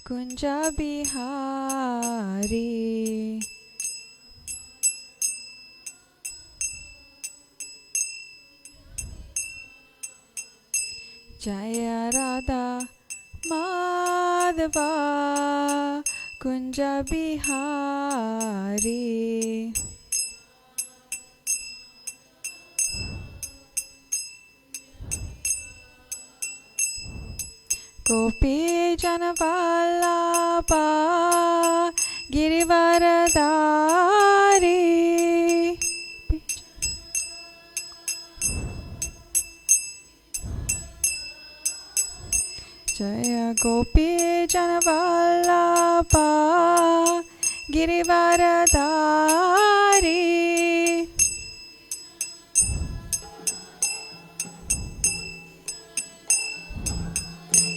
Kunja Bihari. Jaya Radha Madhava Kunja Bihari. Gopi Janavallabha Girivaradari. Jaya Gopi Janavallabha Girivaradari.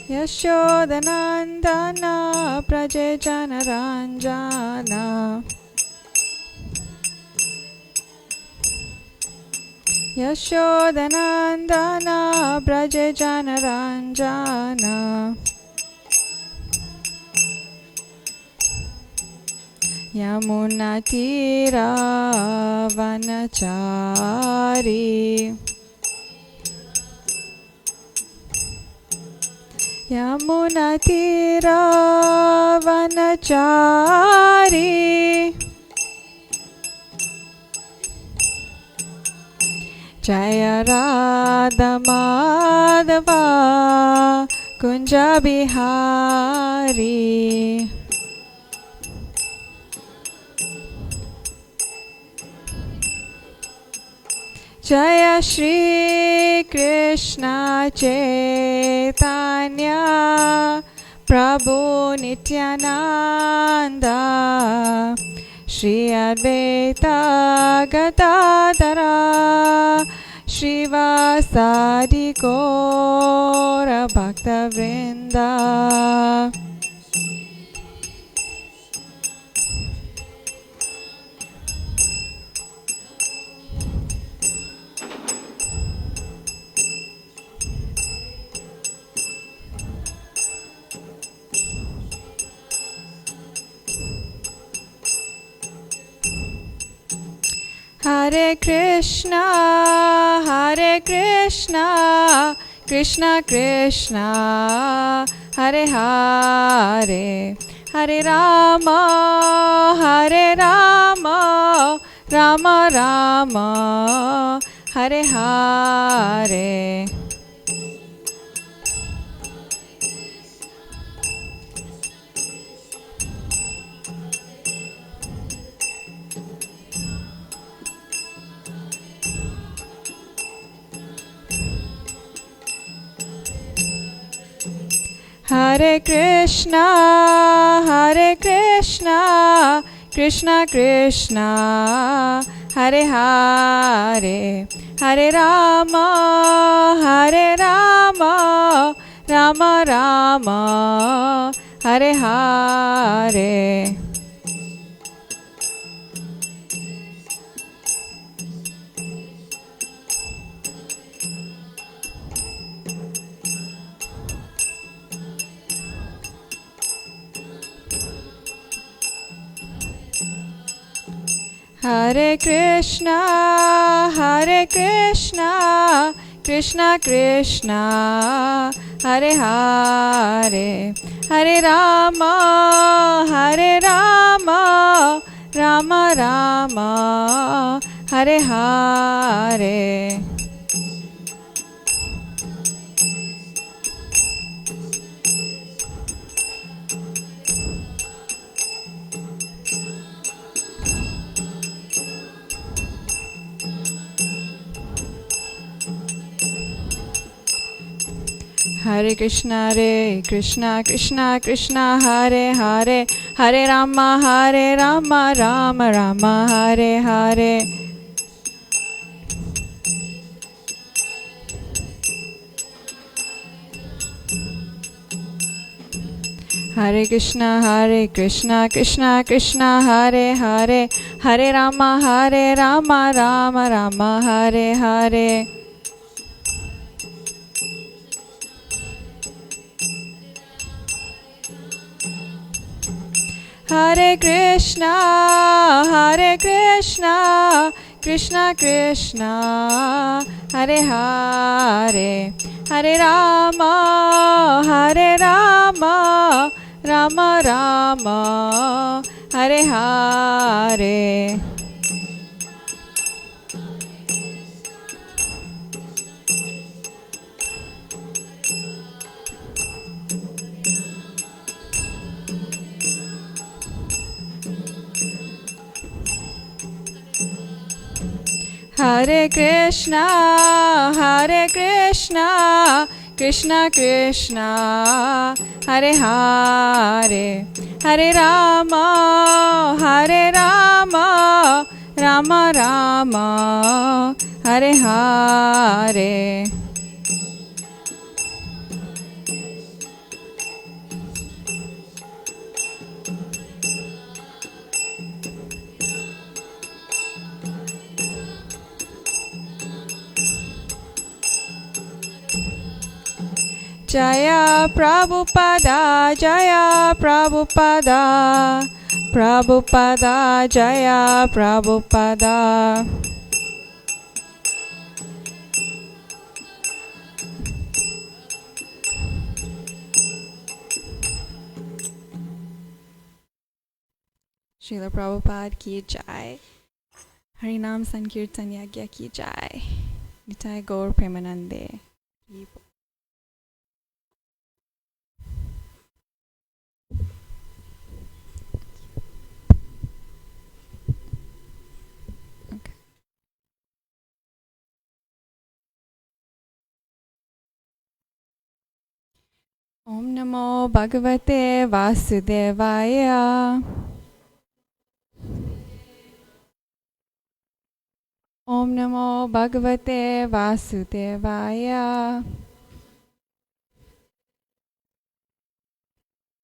Yashodanandana Praje Janaranjana. Yashodanandana Praje Janaranjana. Yamuna Tira Vanachari. Yamuna Tira Vanachari. Jaya Radha Madhava Kunja Bihari. Jaya Shri Krishna Chaitanya Prabhu Nityananda Shri Advaita Gadadara Shrivasadi Gaura Bhakta Vrinda. Hare Krishna, Krishna Krishna, Hare Hare, Hare Rama, Rama Rama, Hare Hare. Hare Krishna, Krishna Krishna, Hare Hare, Hare Rama, Rama Rama, Hare Hare. Hare Krishna, Krishna Krishna, Hare Hare, Hare Rama, Rama Rama, Hare Hare. Hare Krishna, Krishna Krishna, Hare Hare, Hare Rama, Rama Rama, Hare Hare. Hare Krishna, Krishna Krishna, Hare Hare, Hare Rama, Rama Rama, Hare Hare. Hare Krishna, Krishna Krishna, Hare Hare, Hare Rama, Rama Rama, Hare Hare. Hare Krishna, Krishna Krishna, Hare Hare, Hare Rama, Rama Rama, Hare Hare. Jaya Prabhupada, Jaya Prabhupada, Prabhupada, Jaya Prabhupada. Srila Prabhupada ki jai. Harinam Sankirtan Yagya ki jai. Nitai Gaur Premanande. Om Namo Bhagavate Vasudevaya. Om Namo Bhagavate Vasudevaya.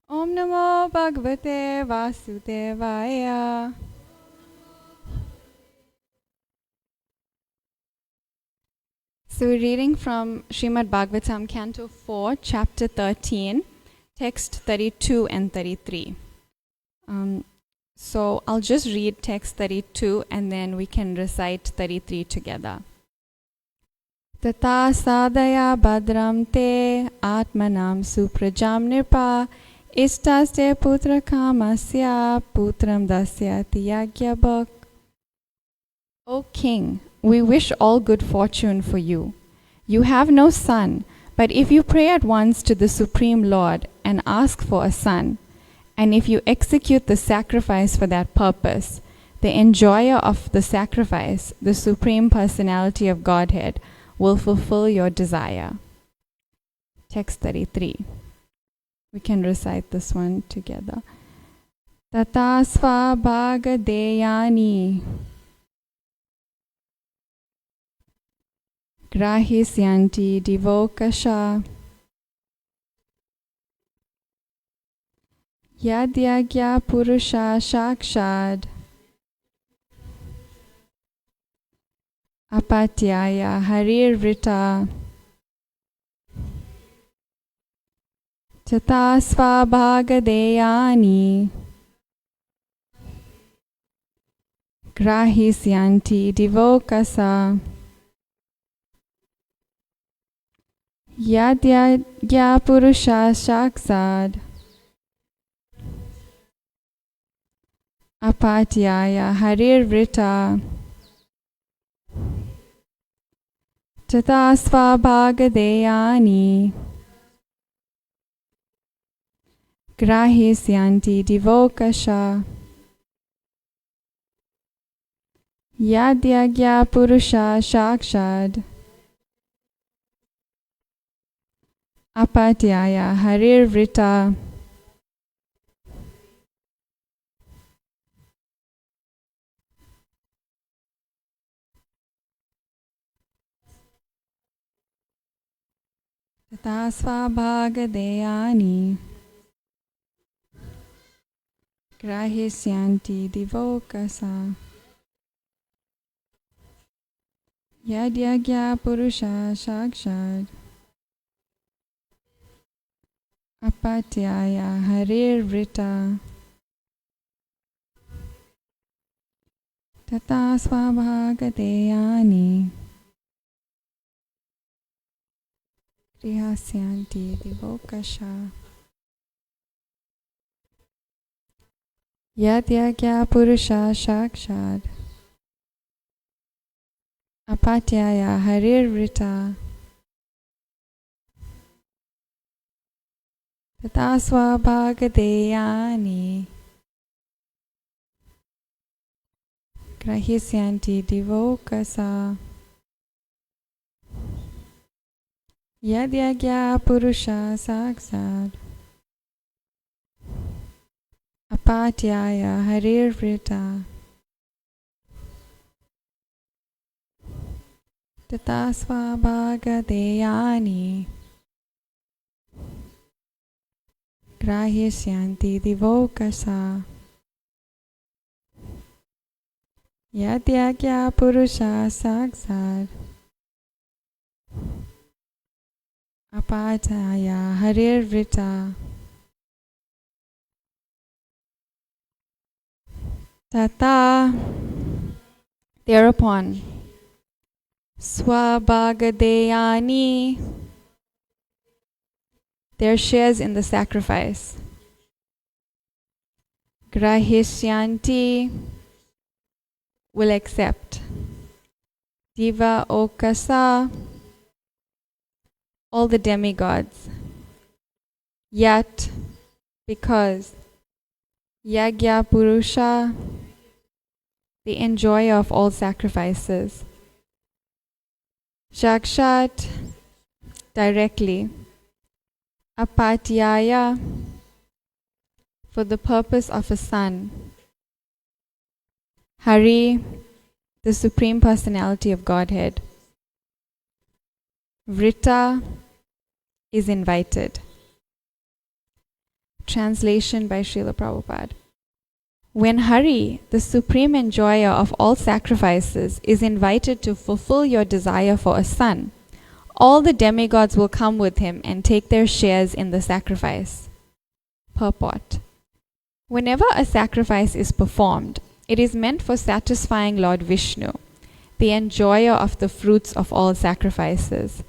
Om Namo Bhagavate Vasudevaya. So we're reading from Srimad Bhagavatam, Canto 4, Chapter 13, Text 32 and 33. So I'll just read text 32 and then we can recite 33 together. Tata sadaya badram te atmanam suprajam nirpa istaste putra kamasya putram dasyati yagyabhak. O King, we wish all good fortune for you. You have no son, but if you pray at once to the Supreme Lord and ask for a son, and if you execute the sacrifice for that purpose, the enjoyer of the sacrifice, the Supreme Personality of Godhead, will fulfill your desire. Text 33. We can recite this one together. Tata svabhaga deyani grahisyanti divokasha yadyagya purusha shakshad apatyaya harirvrita tata svabhagadeyani grahisyanti divokasa yadyagya purusha shakshad apatyaya harirvrita tata svabhagadeyani grahisyanti divokasha yadyagya purusha shakshad apatyaya harirvrita tata svabhagadeyani grahisyanti divokasa yadyagya purusha shakshad apatyaya harirvrita Tata svabhagadeyani grihasyanti divokasha yad yagya purusha shakshad apatyaya harirvrita tata svabhagadeyani grahisyanti divokasa yad yagya purusha saksad apatyaya harirvrita tata svabhagadeyani grahisyanti divokasa yad yagya purusha saksad apatyaya harirvrita tata. Thereupon swabhagadeyani, their shares in the sacrifice, grahisyanti, will accept, diva okasa, all the demigods, yat, because, yagya purusha, the enjoyer of all sacrifices, shakshat, directly, apatyaya, for the purpose of a son, Hari, the Supreme Personality of Godhead, Vrita is invited. Translation by Srila Prabhupada. When Hari, the supreme enjoyer of all sacrifices, is invited to fulfill your desire for a son, all the demigods will come with him and take their shares in the sacrifice. Purport. Whenever a sacrifice is performed, it is meant for satisfying Lord Vishnu, the enjoyer of the fruits of all sacrifices.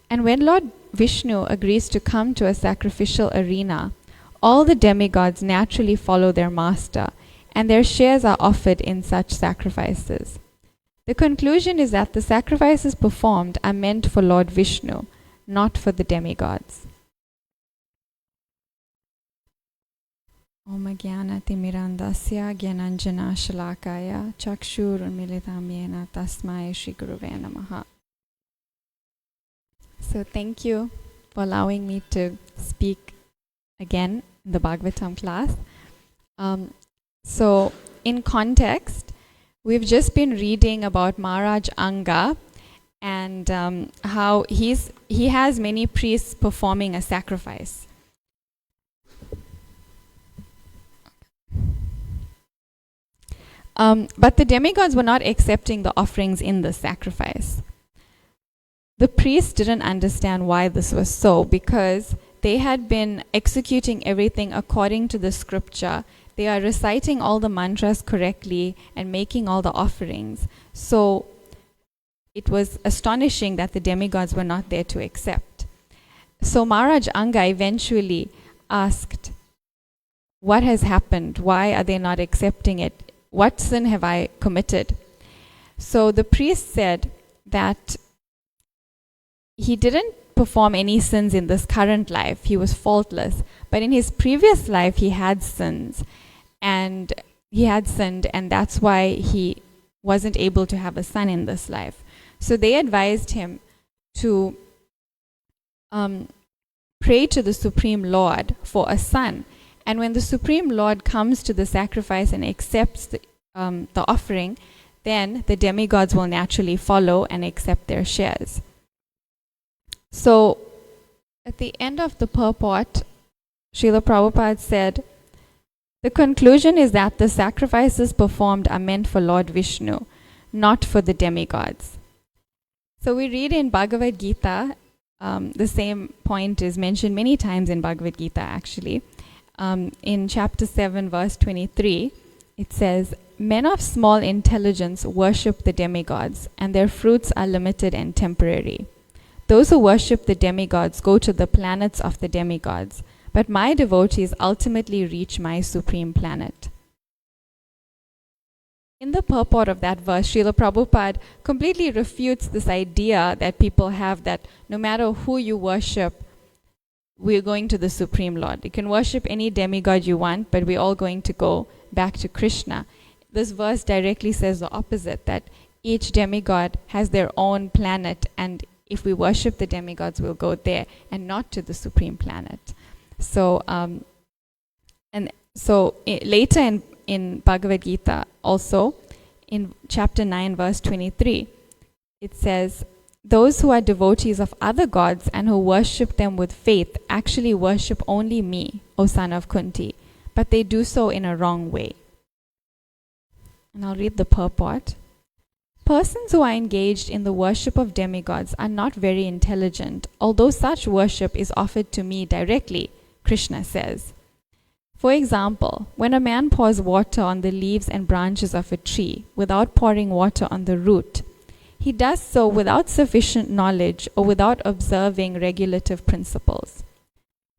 And when Lord Vishnu agrees to come to a sacrificial arena, all the demigods naturally follow their master, and their shares are offered in such sacrifices. The conclusion is that the sacrifices performed are meant for Lord Vishnu, not for the demigods. Om Jnana Timirandasya Gyananjana Shalakaya Chakshur Unmilitam Yena Tasmai Shri Guruve Namaha. So thank you for allowing me to speak again in the Bhagavatam class. So in context, we've just been reading about Maharaj Anga and how he has many priests performing a sacrifice. But the demigods were not accepting the offerings in the sacrifice. The priests didn't understand why this was so, because they had been executing everything according to the scripture. They are reciting all the mantras correctly and making all the offerings. So it was astonishing that the demigods were not there to accept. So Maharaj Anga eventually asked, what has happened? Why are they not accepting it? What sin have I committed? So the priest said that he didn't perform any sins in this current life. He was faultless. But in his previous life, he had sins. And he had sinned, and that's why he wasn't able to have a son in this life. So they advised him to pray to the Supreme Lord for a son. And when the Supreme Lord comes to the sacrifice and accepts the offering, then the demigods will naturally follow and accept their shares. So at the end of the purport, Srila Prabhupada said, the conclusion is that the sacrifices performed are meant for Lord Vishnu, not for the demigods. So we read in Bhagavad Gita, the same point is mentioned many times in Bhagavad Gita actually. In chapter 7, verse 23, it says, men of small intelligence worship the demigods, and their fruits are limited and temporary. Those who worship the demigods go to the planets of the demigods, but my devotees ultimately reach my supreme planet. In the purport of that verse, Srila Prabhupada completely refutes this idea that people have that no matter who you worship, we're going to the Supreme Lord. You can worship any demigod you want, but we're all going to go back to Krishna. This verse directly says the opposite, that each demigod has their own planet, and if we worship the demigods, we'll go there and not to the Supreme Planet. So, later in Bhagavad Gita, also in chapter 9, verse 23, it says, those who are devotees of other gods and who worship them with faith actually worship only me, O son of Kunti, but they do so in a wrong way. And I'll read the purport. Persons who are engaged in the worship of demigods are not very intelligent, although such worship is offered to me directly, Krishna says. For example, when a man pours water on the leaves and branches of a tree without pouring water on the root, he does so without sufficient knowledge or without observing regulative principles.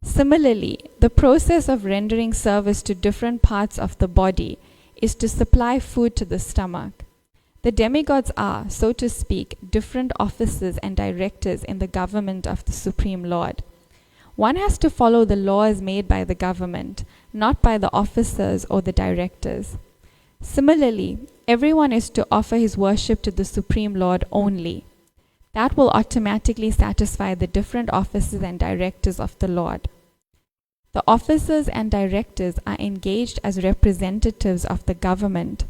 Similarly, the process of rendering service to different parts of the body is to supply food to the stomach. The demigods are, so to speak, different officers and directors in the government of the Supreme Lord. One has to follow the laws made by the government, not by the officers or the directors. Similarly, everyone is to offer his worship to the Supreme Lord only. That will automatically satisfy the different officers and directors of the Lord. The officers and directors are engaged as representatives of the government,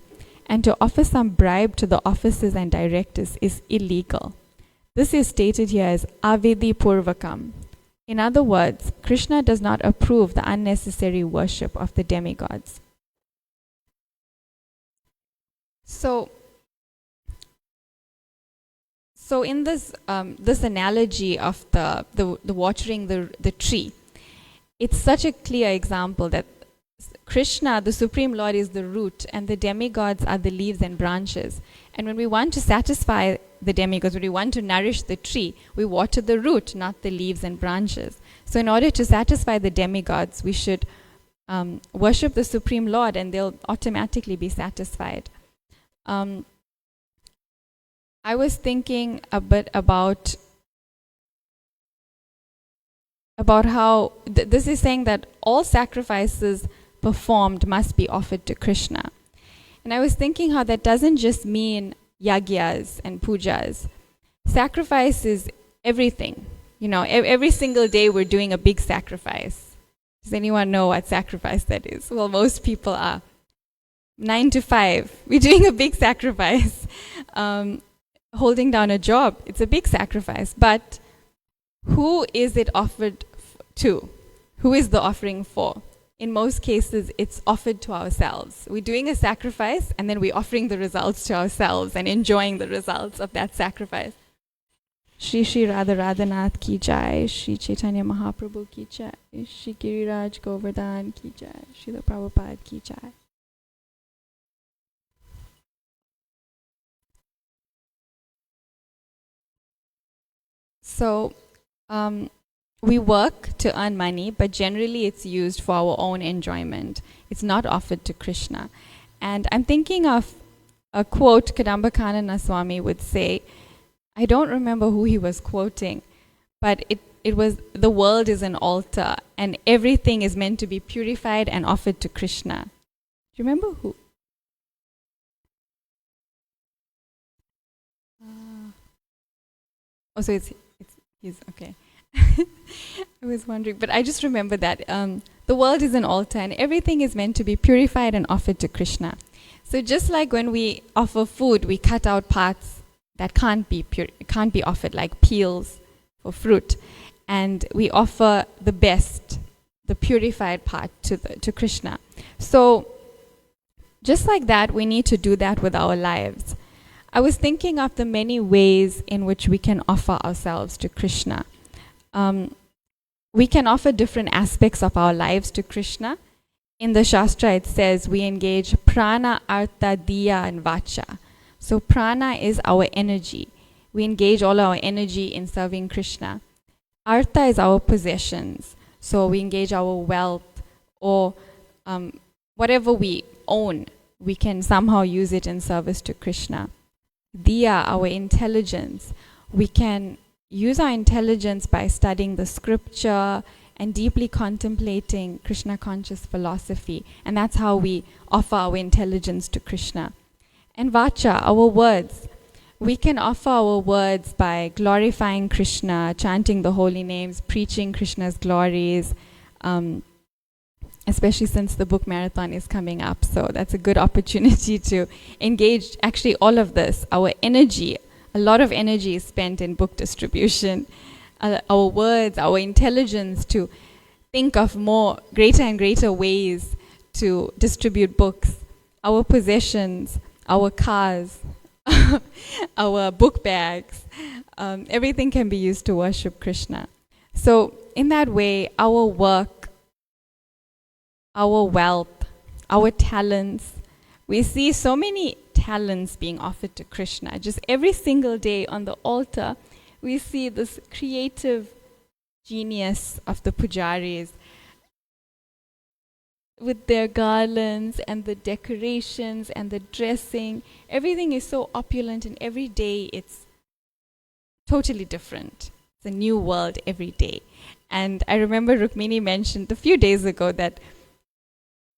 and to offer some bribe to the officers and directors is illegal. This is stated here as avidi purvakam. In other words, Krishna does not approve the unnecessary worship of the demigods. So in this analogy of the watering the tree, it's such a clear example that Krishna, the Supreme Lord, is the root, and the demigods are the leaves and branches. And when we want to satisfy the demigods, when we want to nourish the tree, we water the root, not the leaves and branches. So in order to satisfy the demigods, we should worship the Supreme Lord, and they'll automatically be satisfied. I was thinking a bit about how this is saying that all sacrifices performed must be offered to Krishna. And I was thinking how that doesn't just mean yagyas and pujas. Sacrifice is everything. You know, every single day we're doing a big sacrifice. Does anyone know what sacrifice that is? Well, most people are. 9 to 5, we're doing a big sacrifice. Holding down a job, it's a big sacrifice. But who is it offered to? Who is the offering for? In most cases, it's offered to ourselves. We're doing a sacrifice, and then we're offering the results to ourselves and enjoying the results of that sacrifice. Shri Shri Radha Radhanath ki jai, Shri Chaitanya Mahaprabhu ki jai, Shri Giriraj Govardhan ki jai, Srila Prabhupada ki jai. So, we work to earn money, but generally it's used for our own enjoyment. It's not offered to Krishna. And I'm thinking of a quote Kadambakanana Swami would say. I don't remember who he was quoting, but it was, the world is an altar, and everything is meant to be purified and offered to Krishna. Do you remember who? Oh, so he's okay. I was wondering, but I just remember that the world is an altar, and everything is meant to be purified and offered to Krishna. So just like when we offer food, we cut out parts that can't be offered, like peels for fruit, and we offer the best, the purified part to Krishna. So just like that, we need to do that with our lives. I was thinking of the many ways in which we can offer ourselves to Krishna. We can offer different aspects of our lives to Krishna. in the Shastra it says we engage prana, artha, diya and vacha. So prana is our energy. We engage all our energy in serving Krishna. Artha is our possessions. So we engage our wealth or whatever we own, we can somehow use it in service to Krishna. Diya, our intelligence. We can use our intelligence by studying the scripture and deeply contemplating Krishna conscious philosophy. And that's how we offer our intelligence to Krishna. And vacha, our words. We can offer our words by glorifying Krishna, chanting the holy names, preaching Krishna's glories, especially since the book marathon is coming up. So that's a good opportunity to engage actually all of this. Our energy, a lot of energy is spent in book distribution. Our words, our intelligence to think of more greater and greater ways to distribute books, our possessions, our cars, our book bags, everything can be used to worship Krishna. So in that way, our work, our wealth, our talents, we see so many talents being offered to Krishna. Just every single day on the altar, we see this creative genius of the pujaris with their garlands and the decorations and the dressing. Everything is so opulent, and every day it's totally different. It's a new world every day. And I remember Rukmini mentioned a few days ago that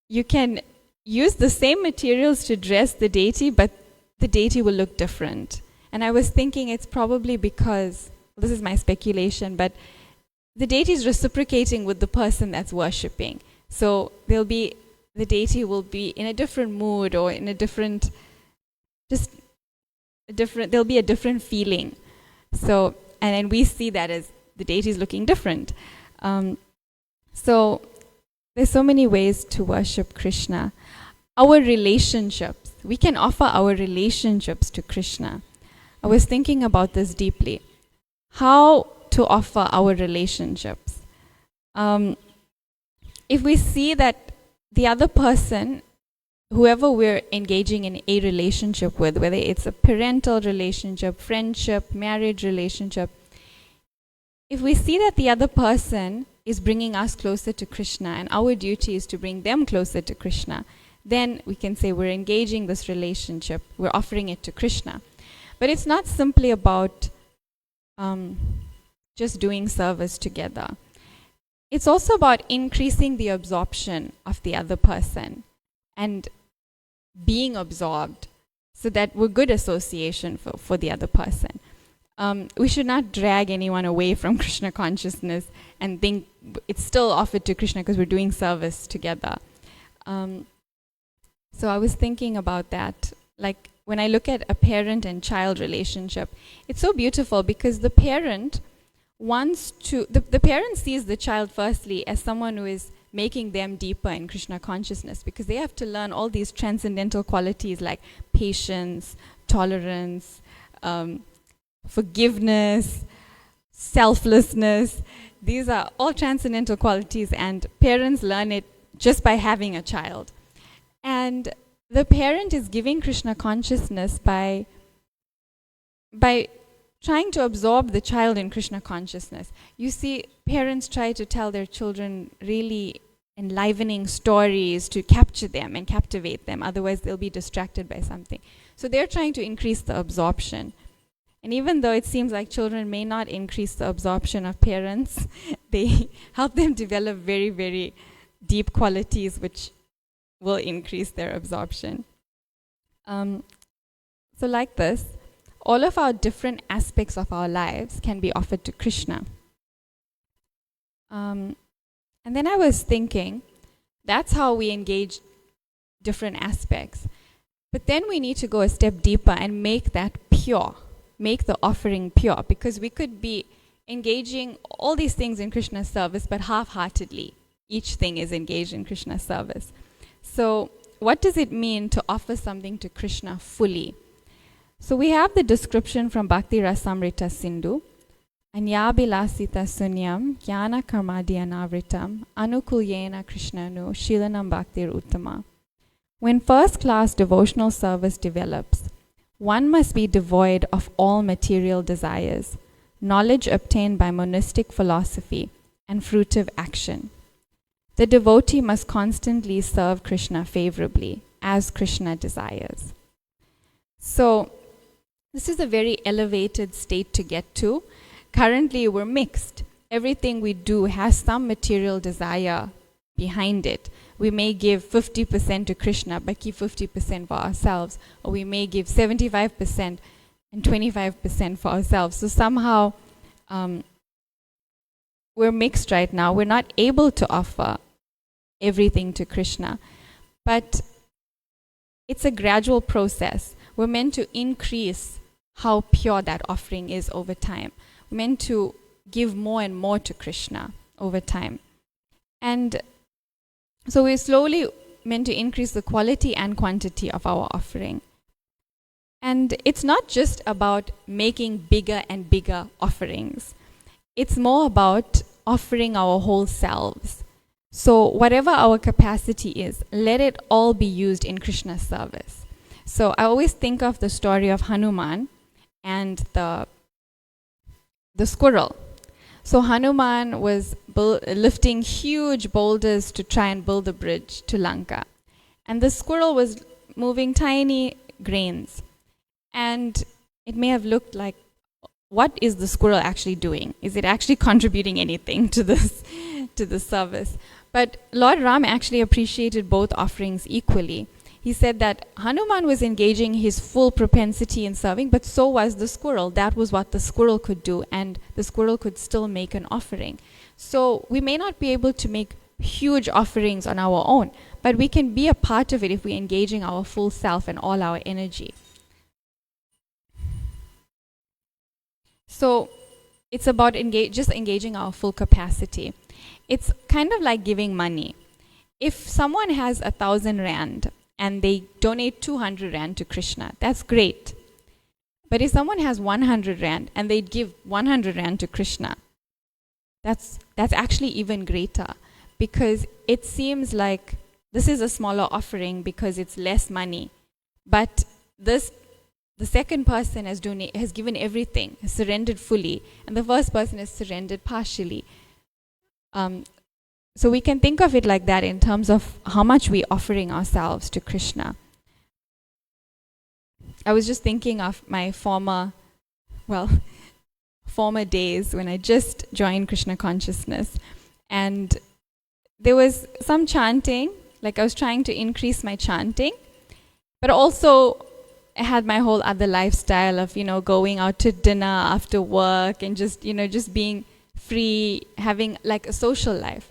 you can use the same materials to dress the deity, but the deity will look different. And I was thinking it's probably because, this is my speculation, but the deity is reciprocating with the person that's worshipping. So the deity will be in a different mood or in a different, there'll be a different feeling. So, and we see that as the deity is looking different. So there's so many ways to worship Krishna. Our relationships, we can offer our relationships to Krishna. I was thinking about this deeply. How to offer our relationships. If we see that the other person, whoever we're engaging in a relationship with, whether it's a parental relationship, friendship, marriage relationship, if we see that the other person is bringing us closer to Krishna and our duty is to bring them closer to Krishna, then we can say we're engaging this relationship, we're offering it to Krishna. But it's not simply about just doing service together. It's also about increasing the absorption of the other person and being absorbed so that we're good association for the other person. We should not drag anyone away from Krishna consciousness and think it's still offered to Krishna because we're doing service together. So I was thinking about that. Like when I look at a parent and child relationship, it's so beautiful because the parent wants to, the parent sees the child firstly as someone who is making them deeper in Krishna consciousness, because they have to learn all these transcendental qualities like patience, tolerance, forgiveness, selflessness. These are all transcendental qualities, and parents learn it just by having a child. And the parent is giving Krishna consciousness by trying to absorb the child in Krishna consciousness. You see, parents try to tell their children really enlivening stories to capture them and captivate them. Otherwise, they'll be distracted by something. So they're trying to increase the absorption. And even though it seems like children may not increase the absorption of parents, they help them develop very, very deep qualities which will increase their absorption. So like this, all of our different aspects of our lives can be offered to Krishna. And then I was thinking, that's how we engage different aspects. But then we need to go a step deeper and make that pure, make the offering pure, because we could be engaging all these things in Krishna's service, but half-heartedly. Each thing is engaged in Krishna's service. So what does it mean to offer something to Krishna fully? So we have the description from Bhakti Rasamrita Sindhu, Anyabilasita sunyam jnana karmadhyanavritam anukulyena krishnanu shilanam bhaktir uttama. When first-class devotional service develops, one must be devoid of all material desires, knowledge obtained by monistic philosophy, and fruitive action. The devotee must constantly serve Krishna favorably, as Krishna desires. So, this is a very elevated state to get to. Currently, we're mixed. Everything we do has some material desire behind it. We may give 50% to Krishna, but keep 50% for ourselves. Or we may give 75% and 25% for ourselves. So somehow, we're mixed right now. We're not able to offer everything to Krishna. But it's a gradual process. We're meant to increase how pure that offering is over time. We're meant to give more and more to Krishna over time. And so we're slowly meant to increase the quality and quantity of our offering. And it's not just about making bigger and bigger offerings. It's more about offering our whole selves. So whatever our capacity is, let it all be used in Krishna's service. So I always think of the story of Hanuman and the squirrel. So Hanuman was lifting huge boulders to try and build a bridge to Lanka. And the squirrel was moving tiny grains. And it may have looked like, what is the squirrel actually doing? Is it actually contributing anything to this, to the service? But Lord Ram actually appreciated both offerings equally. He said that Hanuman was engaging his full propensity in serving, but so was the squirrel. That was what the squirrel could do, and the squirrel could still make an offering. So we may not be able to make huge offerings on our own, but we can be a part of it if we're engaging our full self and all our energy. So it's about just engaging our full capacity. It's kind of like giving money. If someone has 1,000 rand and they donate 200 rand to Krishna, that's great. But if someone has 100 rand and they give 100 rand to Krishna, that's actually even greater, because it seems like this is a smaller offering because it's less money. But the second person has given everything, has surrendered fully, and the first person has surrendered partially. So we can think of it like that in terms of how much we're offering ourselves to Krishna. I was just thinking of my former days when I just joined Krishna consciousness. And there was some chanting, like I was trying to increase my chanting, but also I had my whole other lifestyle of, going out to dinner after work and just being free, having like a social life.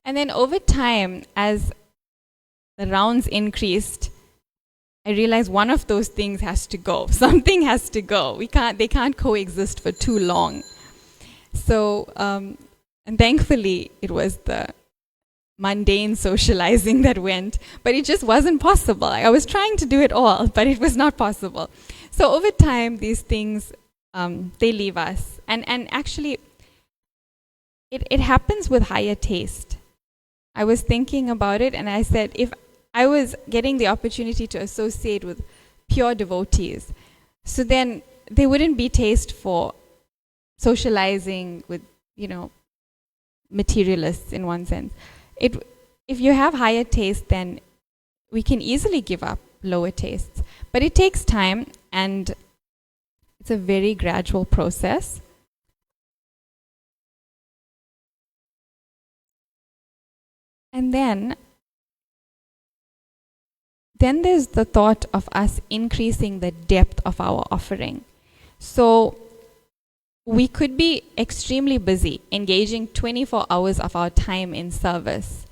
And then over time, as the rounds increased, I realized one of those things has to go. Something has to go. They can't coexist for too long. So, and thankfully, it was the mundane socializing that went, but it just wasn't possible. I was trying to do it all, but it was not possible. So over time, these things, they leave us. And actually, it happens with higher taste. I was thinking about it and I said, if I was getting the opportunity to associate with pure devotees, so then there wouldn't be taste for socializing with, materialists in one sense. If you have higher taste, then we can easily give up lower tastes. But it takes time, and it's a very gradual process. And then there's the thought of us increasing the depth of our offering. So we could be extremely busy, engaging 24 hours of our time in service.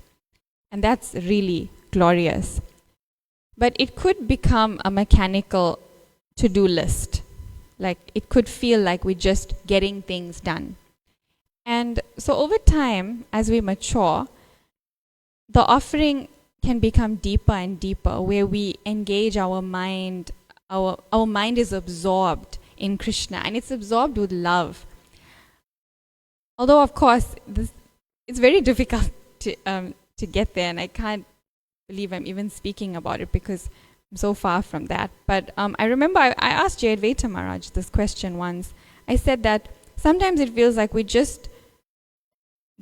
And that's really glorious. But it could become a mechanical to-do list. Like it could feel like we're just getting things done. And so over time, as we mature, the offering can become deeper and deeper, where we engage our mind. Our mind is absorbed in Krishna, and it's absorbed with love. Although, of course, it's very difficult to get there, and I can't believe I'm even speaking about it because I'm so far from that. But I remember I asked Jay Advaita Maharaj this question once. I said that sometimes it feels like we're just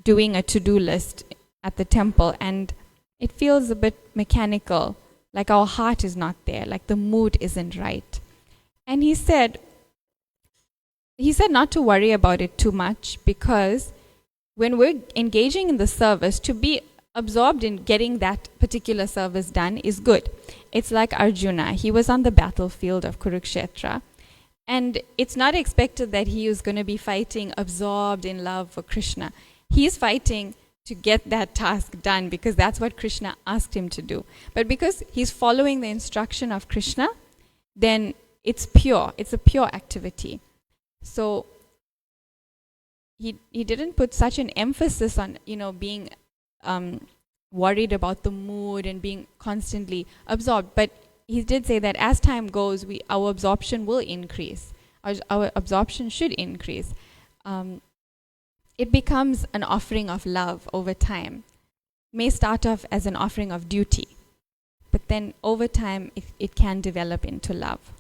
doing a to-do list at the temple, and it feels a bit mechanical, like our heart is not there, like the mood isn't right. And he said not to worry about it too much, because when we're engaging in the service, to be absorbed in getting that particular service done is good. It's like Arjuna. He was on the battlefield of Kurukshetra, and it's not expected that he was going to be fighting absorbed in love for Krishna. He's fighting to get that task done because that's what Krishna asked him to do. But because he's following the instruction of Krishna, then it's pure. It's a pure activity. So he didn't put such an emphasis on, being worried about the mood and being constantly absorbed. But he did say that as time goes, our absorption will increase. Our absorption should increase. It becomes an offering of love over time. May start off as an offering of duty, but then over time it can develop into love.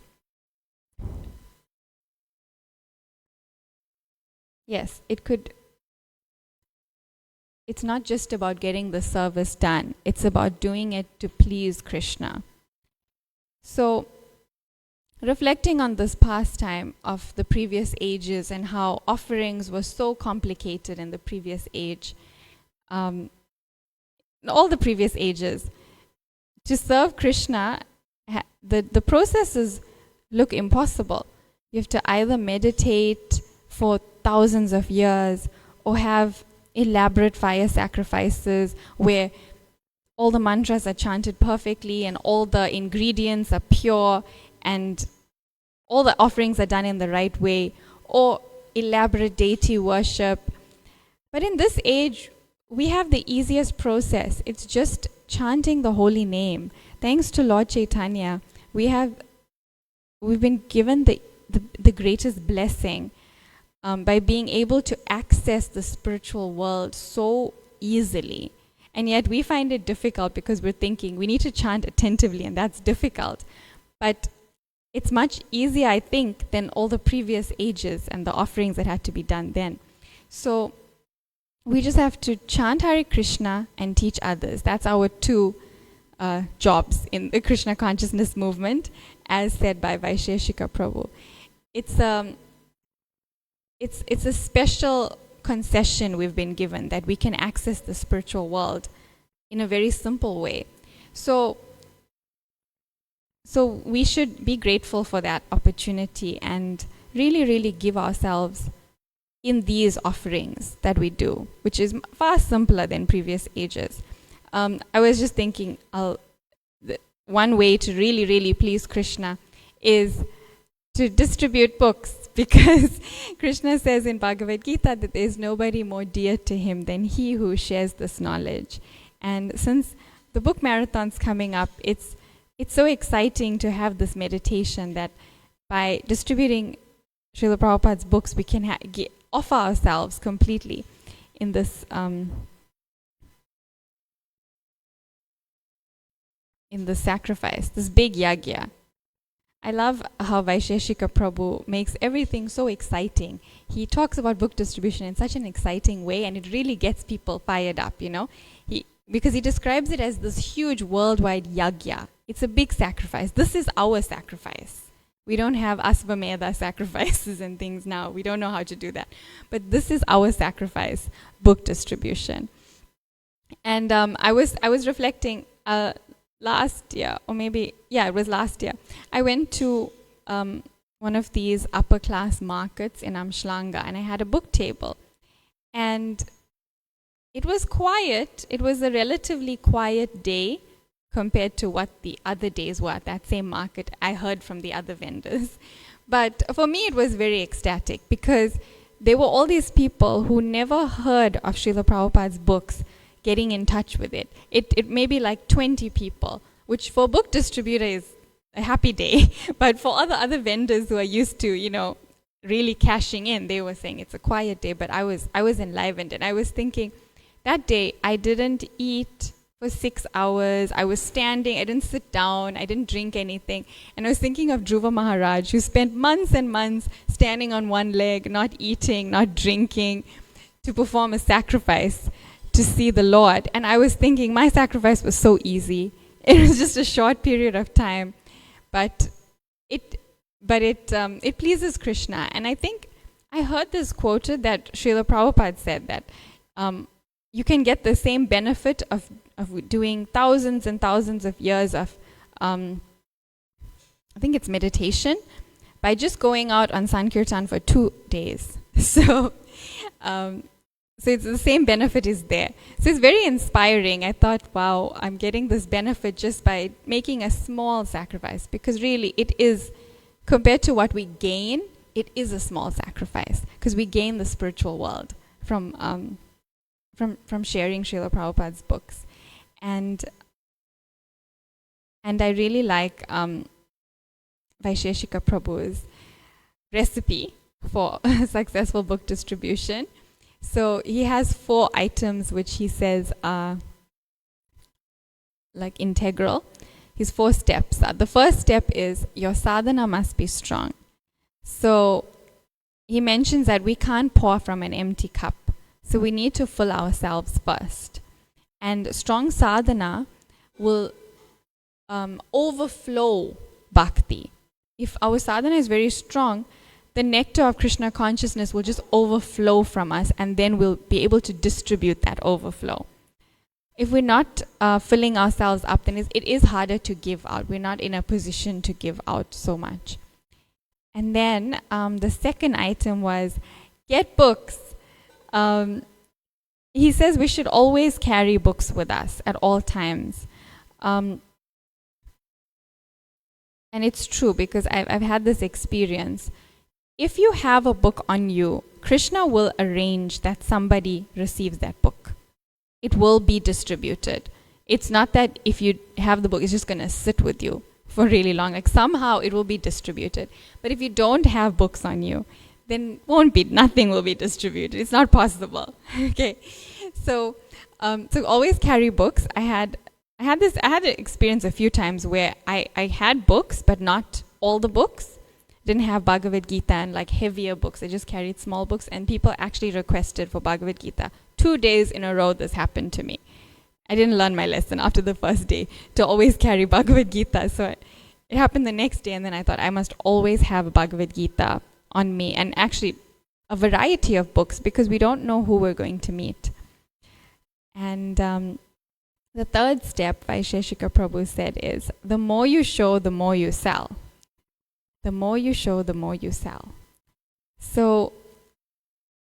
Yes, it could. It's not just about getting the service done. It's about doing it to please Krishna. So, reflecting on this pastime of the previous ages and how offerings were so complicated in the previous age, all the previous ages, to serve Krishna, the processes look impossible. You have to either meditate for thousands of years or have elaborate fire sacrifices where all the mantras are chanted perfectly and all the ingredients are pure and all the offerings are done in the right way, or elaborate deity worship. But in this age, we have the easiest process. It's just chanting the holy name. Thanks to Lord Chaitanya, we've been given the greatest blessing by being able to access the spiritual world so easily. And yet we find it difficult because we're thinking we need to chant attentively, and that's difficult. But it's much easier, I think, than all the previous ages and the offerings that had to be done then. So we just have to chant Hare Krishna and teach others. That's our two jobs in the Krishna consciousness movement, as said by Vaisheshika Prabhu. It's a special concession we've been given, that we can access the spiritual world in a very simple way. So we should be grateful for that opportunity and really, really give ourselves in these offerings that we do, which is far simpler than previous ages. I was just thinking, one way to really, really please Krishna is to distribute books, because Krishna says in Bhagavad Gita that there is nobody more dear to him than he who shares this knowledge. And since the book marathon's coming up, it's so exciting to have this meditation that by distributing Srila Prabhupada's books, we can offer ourselves completely in this sacrifice, this big yagya. I love how Vaisheshika Prabhu makes everything so exciting. He talks about book distribution in such an exciting way, and it really gets people fired up, because he describes it as this huge worldwide yagya. It's a big sacrifice. This is our sacrifice. We don't have Asvamedha sacrifices and things now. We don't know how to do that. But this is our sacrifice, book distribution. And I was reflecting last year, or maybe, it was last year. I went to one of these upper class markets in Amshlanga, and I had a book table. And it was quiet. It was a relatively quiet day compared to what the other days were at that same market. I heard from the other vendors. But for me, it was very ecstatic because there were all these people who never heard of Srila Prabhupada's books getting in touch with it. It may be like 20 people, which for a book distributor is a happy day. But for other vendors who are used to, really cashing in. They were saying it's a quiet day, but I was enlivened, and I was thinking that day I didn't eat for 6 hours. I was standing, I didn't sit down, I didn't drink anything. And I was thinking of Dhruva Maharaj, who spent months and months standing on one leg, not eating, not drinking, to perform a sacrifice to see the Lord. And I was thinking my sacrifice was so easy. It was just a short period of time, but it pleases Krishna. And I think I heard this quoted that Srila Prabhupada said that you can get the same benefit of doing thousands and thousands of years of, I think it's meditation, by just going out on Sankirtan for 2 days. So it's the same benefit is there. So it's very inspiring. I thought, wow, I'm getting this benefit just by making a small sacrifice, because really it is, compared to what we gain, it is a small sacrifice, because we gain the spiritual world from sharing Srila Prabhupada's books. And I really like Vaisheshika Prabhu's recipe for successful book distribution. So he has 4 items which he says are like integral. His 4 steps. The first step is your sadhana must be strong. So he mentions that we can't pour from an empty cup. So we need to fill ourselves first. And strong sadhana will overflow bhakti. If our sadhana is very strong, the nectar of Krishna consciousness will just overflow from us, and then we'll be able to distribute that overflow. If we're not filling ourselves up, then it is harder to give out. We're not in a position to give out so much. And then the second item was get books. He says we should always carry books with us at all times. And it's true, because I've had this experience. If you have a book on you, Krishna will arrange that somebody receives that book. It will be distributed. It's not that if you have the book, it's just going to sit with you for really long. Like somehow it will be distributed. But if you don't have books on you, then nothing will be distributed. It's not possible. Okay. So always carry books. I had an experience a few times where I had books, but not all the books. Didn't have Bhagavad Gita and like heavier books. I just carried small books, and people actually requested for Bhagavad Gita. 2 days in a row this happened to me. I didn't learn my lesson after the first day to always carry Bhagavad Gita. So it happened the next day, and then I thought I must always have Bhagavad Gita on me, and actually a variety of books, because we don't know who we're going to meet. And the third step, Vaisheshika Prabhu said, is the more you show, the more you sell. The more you show, the more you sell. So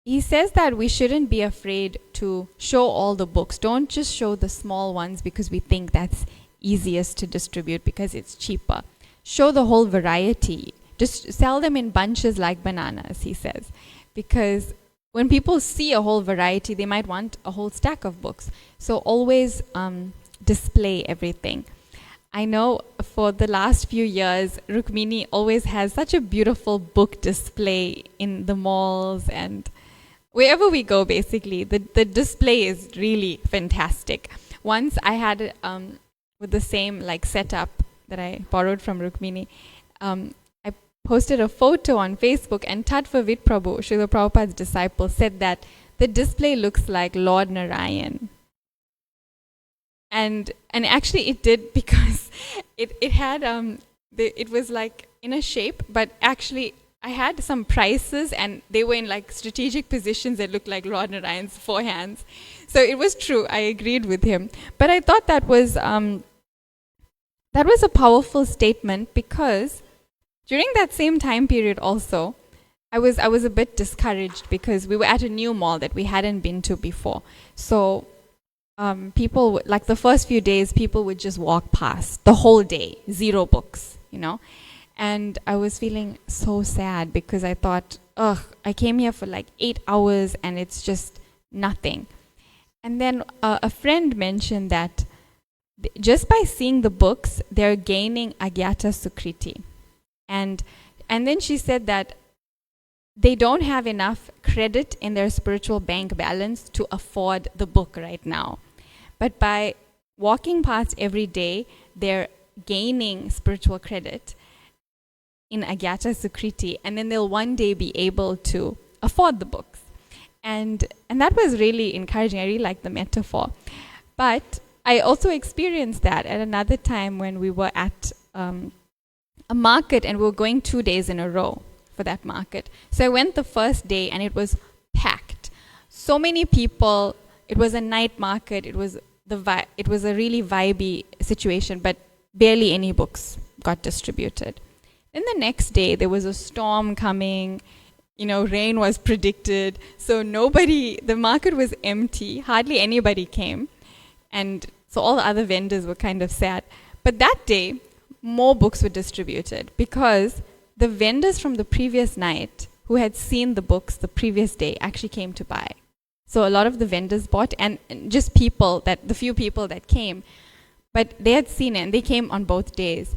he says that we shouldn't be afraid to show all the books. Don't just show the small ones because we think that's easiest to distribute because it's cheaper. Show the whole variety. Just sell them in bunches like bananas, he says. Because when people see a whole variety, they might want a whole stack of books. So always display everything. I know for the last few years, Rukmini always has such a beautiful book display in the malls and wherever we go, basically. The display is really fantastic. Once I had, with the same like setup that I borrowed from Rukmini, I posted a photo on Facebook, and Tattvavid Prabhu, Srila Prabhupada's disciple, said that the display looks like Lord Narayan. And actually it did, because it had it was like in a shape, but actually I had some prices and they were in like strategic positions that looked like Lord Narayan's 4 hands. So it was true. I agreed with him. But I thought that was a powerful statement, because during that same time period also, I was a bit discouraged because we were at a new mall that we hadn't been to before. So people, like the first few days, people would just walk past the whole day, 0 books, you know. And I was feeling so sad because I thought, I came here for like 8 hours and it's just nothing. And then a friend mentioned that just by seeing the books, they're gaining Agyata Sukriti. And then she said that they don't have enough credit in their spiritual bank balance to afford the book right now. But by walking past every day, they're gaining spiritual credit in Agyata Sukriti, and then they'll one day be able to afford the books. And that was really encouraging. I really liked the metaphor. But I also experienced that at another time when we were at a market, and we were going 2 days in a row for that market. So I went the first day and it was packed. So many people. It was a night market. It was a really vibey situation, but barely any books got distributed. Then the next day there was a storm coming. Rain was predicted. So the market was empty. Hardly anybody came. And so all the other vendors were kind of sad. But that day, more books were distributed because the vendors from the previous night who had seen the books the previous day actually came to buy. So a lot of the vendors bought, and just the few people that came, but they had seen it, and they came on both days,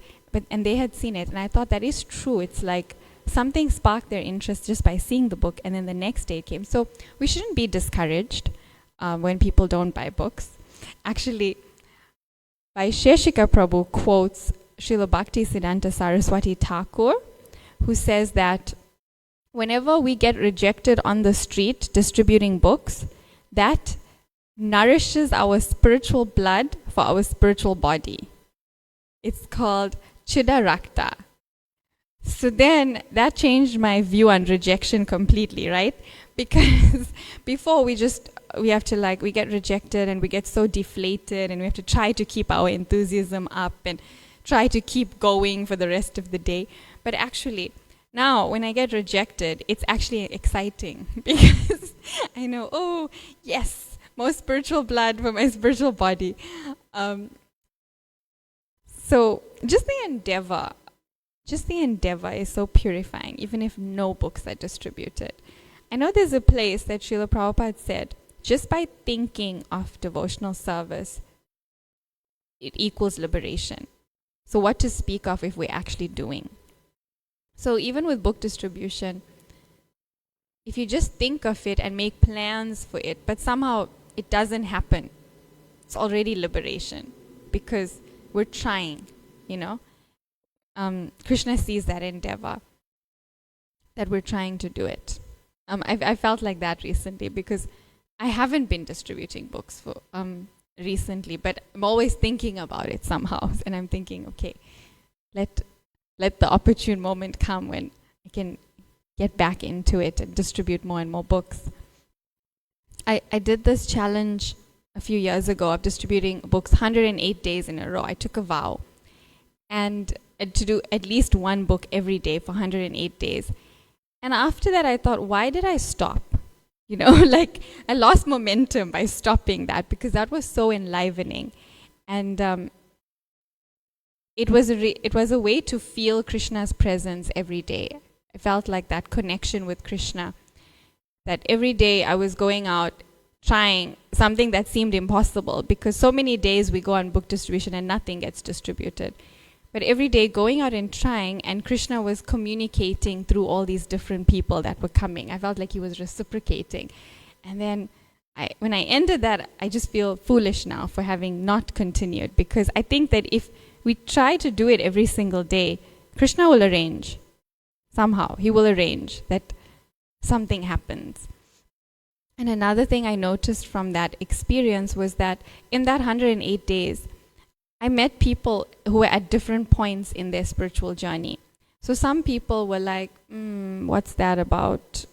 and they had seen it. And I thought that is true. It's like something sparked their interest just by seeing the book, and then the next day it came. So we shouldn't be discouraged when people don't buy books. Actually, Vaisheshika Prabhu quotes Srila Bhakti Siddhanta Saraswati Thakur, who says that whenever we get rejected on the street distributing books, that nourishes our spiritual blood for our spiritual body. It's called Chida Rakta. So then that changed my view on rejection completely, right? Because before we get rejected and we get so deflated, and we have to try to keep our enthusiasm up and try to keep going for the rest of the day. But actually, now when I get rejected, it's actually exciting because I know, oh, yes, more spiritual blood for my spiritual body. So just the endeavor is so purifying, even if no books are distributed. I know there's a place that Srila Prabhupada said, just by thinking of devotional service, it equals liberation. So what to speak of if we're actually doing? So even with book distribution, if you just think of it and make plans for it, but somehow it doesn't happen, it's already liberation because we're trying, Krishna sees that endeavor, that we're trying to do it. I felt like that recently because I haven't been distributing books for recently, but I'm always thinking about it somehow, and I'm thinking, okay, let the opportune moment come when I can get back into it and distribute more and more books. I did this challenge a few years ago of distributing books 108 days in a row. I took a vow and to do at least one book every day for 108 days. And after that, I thought, why did I stop? Like I lost momentum by stopping that because that was so enlivening. And it was a way to feel Krishna's presence every day. I felt like that connection with Krishna, that every day I was going out trying something that seemed impossible because so many days we go on book distribution and nothing gets distributed. But every day going out and trying, and Krishna was communicating through all these different people that were coming. I felt like he was reciprocating. And then when I ended that, I just feel foolish now for having not continued, because I think that if we try to do it every single day, Krishna will arrange. Somehow, he will arrange that something happens. And another thing I noticed from that experience was that in that 108 days, I met people who were at different points in their spiritual journey. So some people were like, what's that about?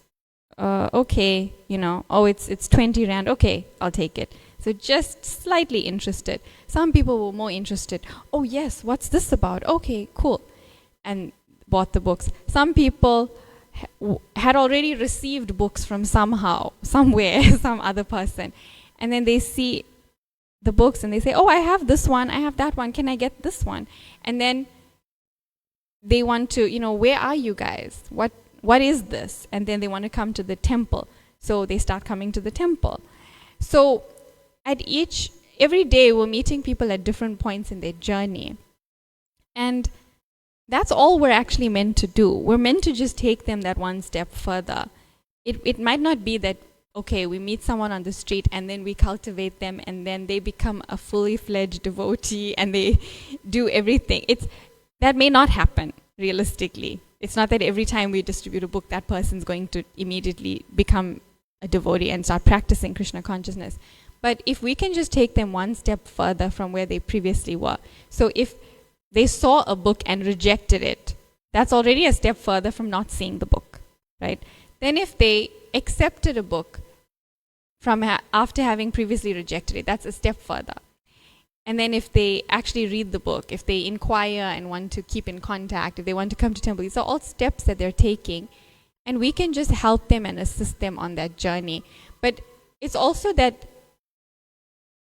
Okay, it's 20 Rand. Okay, I'll take it. So just slightly interested. Some people were more interested. Oh yes, what's this about? Okay, cool. And bought the books. Some people had already received books from somewhere, some other person. And then they see the books and they say, oh, I have this one, I have that one, can I get this one? And then they want to, where are you guys? What is this? And then they want to come to the temple. So they start coming to the temple. So every day we're meeting people at different points in their journey. And that's all we're actually meant to do. We're meant to just take them that one step further. It might not be that, okay, we meet someone on the street and then we cultivate them and then they become a fully fledged devotee and they do everything. That may not happen realistically. It's not that every time we distribute a book, that person's going to immediately become a devotee and start practicing Krishna consciousness. But if we can just take them one step further from where they previously were. So if they saw a book and rejected it, that's already a step further from not seeing the book, right? Then if they accepted a book from after having previously rejected it, that's a step further. And then if they actually read the book, if they inquire and want to keep in contact, if they want to come to temple, these are all steps that they're taking. And we can just help them and assist them on that journey. But it's also that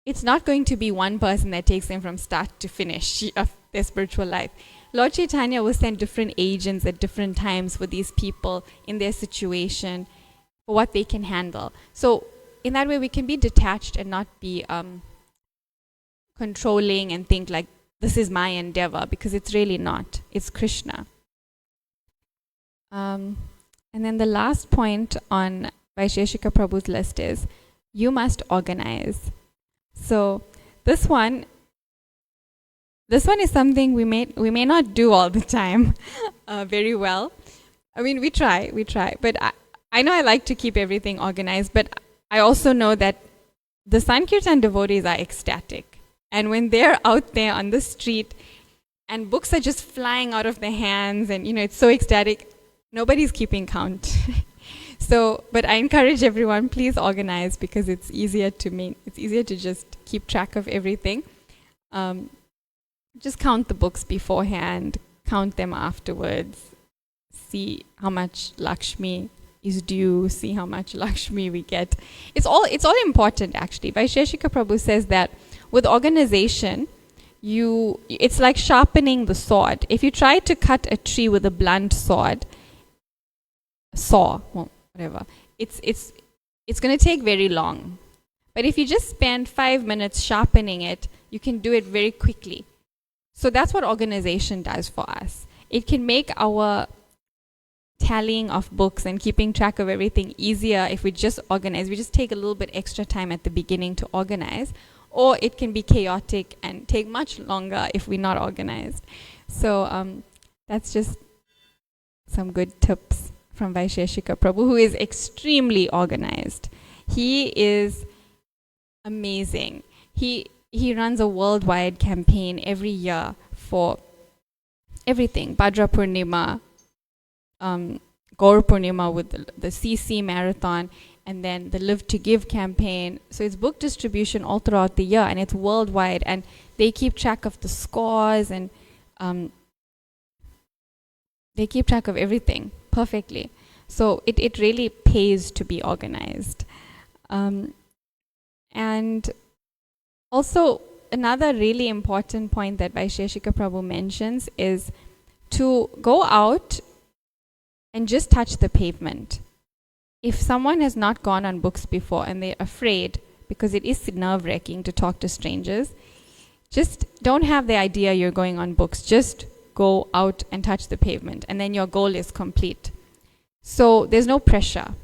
it's not going to be one person that takes them from start to finish of their spiritual life. Lord Chaitanya will send different agents at different times for these people in their situation, for what they can handle. So in that way, we can be detached and not be controlling and think like, this is my endeavor, because it's really not. It's Krishna. And then the last point on Vaisheshika Prabhu's list is, you must organize. So this one is something we may not do all the time very well. I mean, we try. But I know I like to keep everything organized, but I also know that the Sankirtan devotees are ecstatic. And when they're out there on the street and books are just flying out of their hands and, it's so ecstatic, nobody's keeping count. So, but I encourage everyone, please organize, because it's easier to just keep track of everything. Just count the books beforehand, count them afterwards, see how much Lakshmi is due, see how much Lakshmi we get. It's all important, actually. Vaisheshika Prabhu says that with organization, it's like sharpening the sword. If you try to cut a tree with a blunt saw, whatever, it's going to take very long. But if you just spend 5 minutes sharpening it, you can do it very quickly. So that's what organization does for us. It can make our tallying of books and keeping track of everything easier if we just organize. We just take a little bit extra time at the beginning to organize. Or it can be chaotic and take much longer if we're not organized. So that's just some good tips from Vaisheshika Prabhu, who is extremely organized. He is amazing. He runs a worldwide campaign every year for everything. Bhadra Purnima, Gaur Purnima with the CC marathon, and then the Live to Give campaign. So it's book distribution all throughout the year, and it's worldwide, and they keep track of the scores, and they keep track of everything perfectly. So it really pays to be organized. And also, another really important point that Vaisheshika Prabhu mentions is to go out and just touch the pavement. If someone has not gone on books before and they're afraid, because it is nerve-wracking to talk to strangers, just don't have the idea you're going on books. Just go out and touch the pavement, and then your goal is complete. So there's no pressure.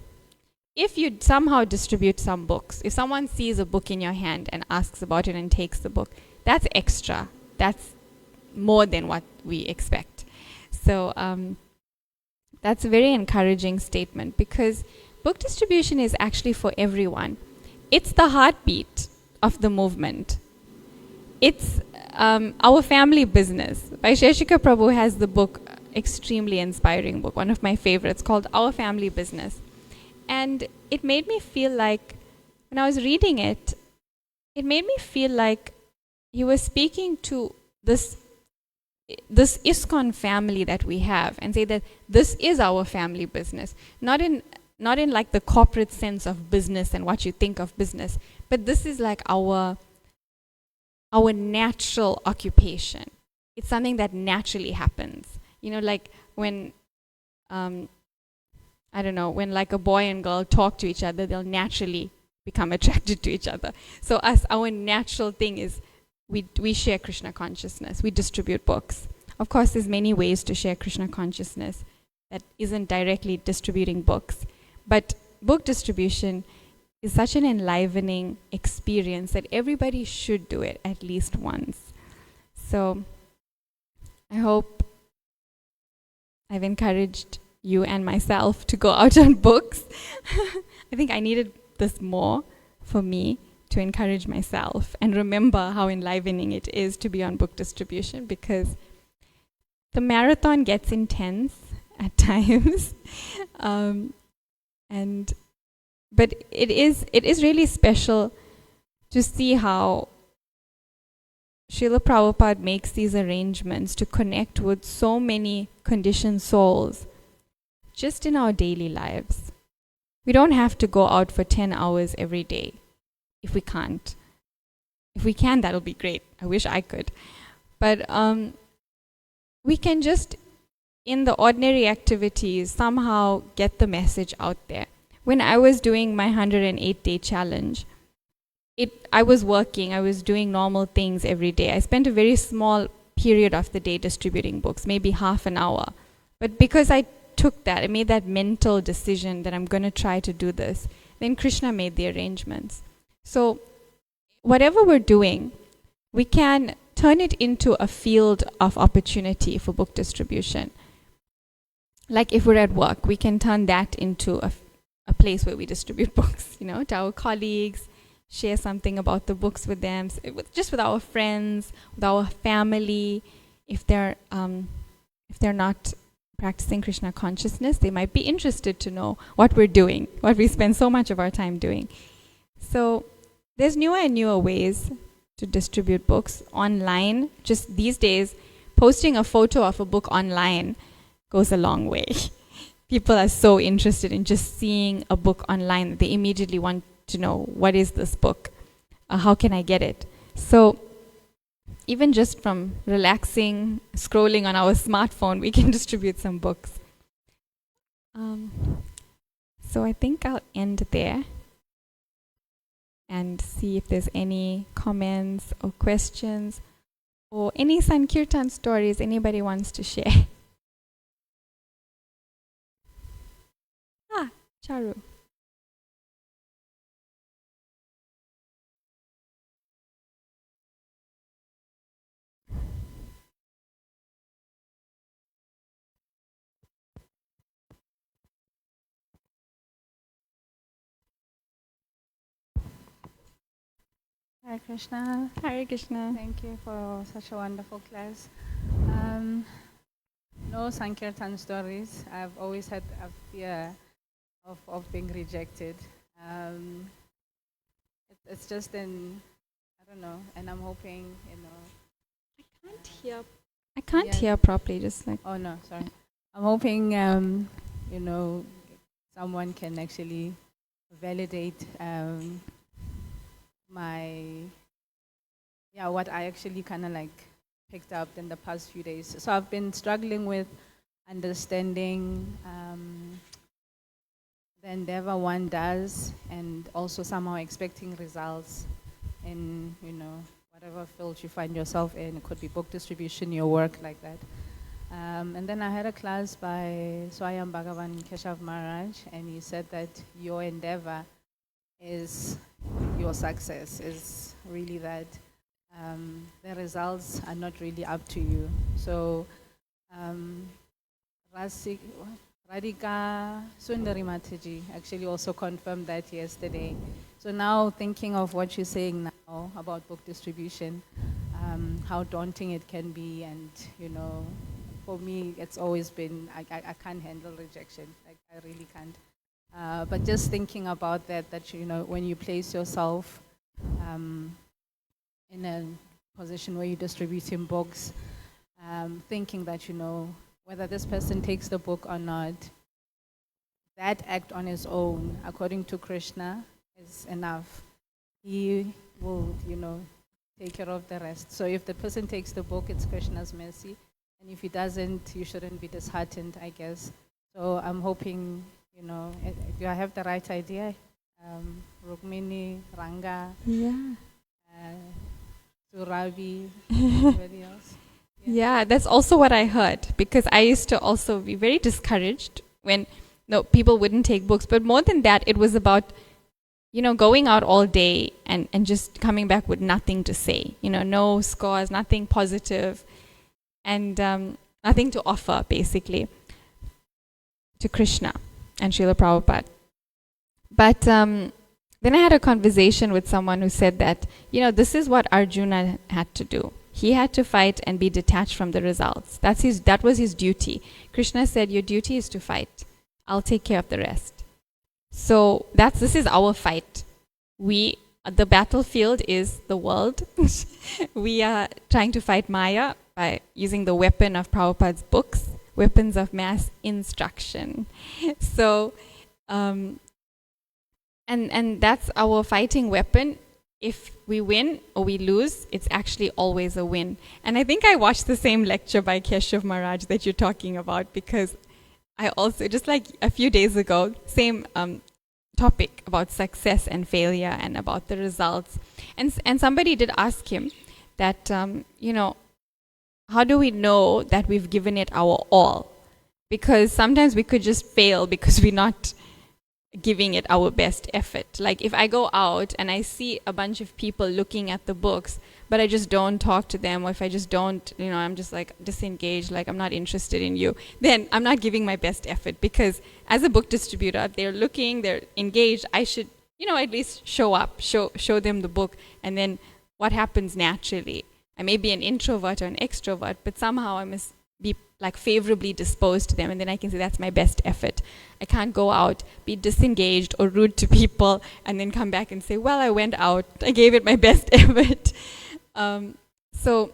If you somehow distribute some books, if someone sees a book in your hand and asks about it and takes the book, that's extra. That's more than what we expect. So that's a very encouraging statement, because book distribution is actually for everyone. It's the heartbeat of the movement. It's our family business. Vaisheshika Prabhu has the book, extremely inspiring book, one of my favorites, called Our Family Business. And it made me feel like, when I was reading it, it made me feel like he was speaking to this ISKCON family that we have, and say that this is our family business. Not in like the corporate sense of business and what you think of business, but this is like our natural occupation. It's something that naturally happens. Like when when like a boy and girl talk to each other, they'll naturally become attracted to each other. So our natural thing is we share Krishna consciousness. We distribute books. Of course, there's many ways to share Krishna consciousness that isn't directly distributing books. But book distribution is such an enlivening experience that everybody should do it at least once. So I hope I've encouraged you and myself to go out on books. I think I needed this more for me to encourage myself and remember how enlivening it is to be on book distribution, because the marathon gets intense at times. But it is really special to see how Srila Prabhupada makes these arrangements to connect with so many conditioned souls just in our daily lives. We don't have to go out for 10 hours every day if we can't. If we can, that'll be great. I wish I could. But we can just, in the ordinary activities, somehow get the message out there. When I was doing my 108-day challenge, I was working, I was doing normal things every day. I spent a very small period of the day distributing books, maybe half an hour. But because I took that, I made that mental decision that I'm going to try to do this, then Krishna made the arrangements. So whatever we're doing, we can turn it into a field of opportunity for book distribution. Like if we're at work, we can turn that into a place where we distribute books, to our colleagues, share something about the books with them, just with our friends, with our family. If they're not practicing Krishna consciousness, they might be interested to know what we're doing, what we spend so much of our time doing. So there's newer and newer ways to distribute books online. Just these days, posting a photo of a book online goes a long way. People are so interested in just seeing a book online that they immediately want to know, what is this book? How can I get it? So even just from relaxing, scrolling on our smartphone, we can distribute some books. So I think I'll end there and see if there's any comments or questions or any Sankirtan stories anybody wants to share. Charu. Hare Krishna. Hare Krishna. Thank you for such a wonderful class. No Sankirtan stories. I've always had a fear of being rejected. It's just I don't know, and I'm hoping, I can't hear properly, just like... Oh no, sorry. I'm hoping, someone can actually validate what I actually kind of like picked up in the past few days. So I've been struggling with understanding the endeavor one does, and also somehow expecting results in, whatever field you find yourself in. It could be book distribution, your work, like that. And then I had a class by Swayam Bhagavan Keshav Maharaj, and he said that your endeavor is your success, is really that the results are not really up to you. So Radhika Sundari Mataji actually also confirmed that yesterday. So now thinking of what you're saying now about book distribution, how daunting it can be, and for me it's always been, I can't handle rejection, like I really can't. But just thinking about that when you place yourself in a position where you're distributing books, thinking that whether this person takes the book or not, that act on its own, according to Krishna, is enough. He will, take care of the rest. So if the person takes the book, it's Krishna's mercy. And if he doesn't, you shouldn't be disheartened, I guess. So I'm hoping, do I have the right idea? Rukmini, Ranga, Yeah. Surabhi, anybody else? Yeah, that's also what I heard, because I used to also be very discouraged when no people wouldn't take books. But more than that, it was about, going out all day and just coming back with nothing to say. No scores, nothing positive, and nothing to offer, basically, to Krishna and Srila Prabhupada. But then I had a conversation with someone who said that, this is what Arjuna had to do. He had to fight and be detached from the results. That was his duty. Krishna said, your duty is to fight. I'll take care of the rest. So this is our fight. The battlefield is the world. We are trying to fight Maya by using the weapon of Prabhupada's books, weapons of mass instruction. So, and that's our fighting weapon. If we win or we lose, it's actually always a win. And I think I watched the same lecture by Keshav Maharaj that you're talking about, because I also, just like a few days ago, same topic about success and failure and about the results. And somebody did ask him that, how do we know that we've given it our all? Because sometimes we could just fail because we're not giving it our best effort. Like if I go out and I see a bunch of people looking at the books, but I just don't talk to them, or if I just don't, I'm just like disengaged, like I'm not interested in you, then I'm not giving my best effort. Because as a book distributor, they're looking, they're engaged, I should, at least show up, show them the book, and then what happens naturally. I may be an introvert or an extrovert, but somehow I must be like favorably disposed to them, and then I can say that's my best effort. I can't go out, be disengaged or rude to people, and then come back and say, well, I went out, I gave it my best effort. So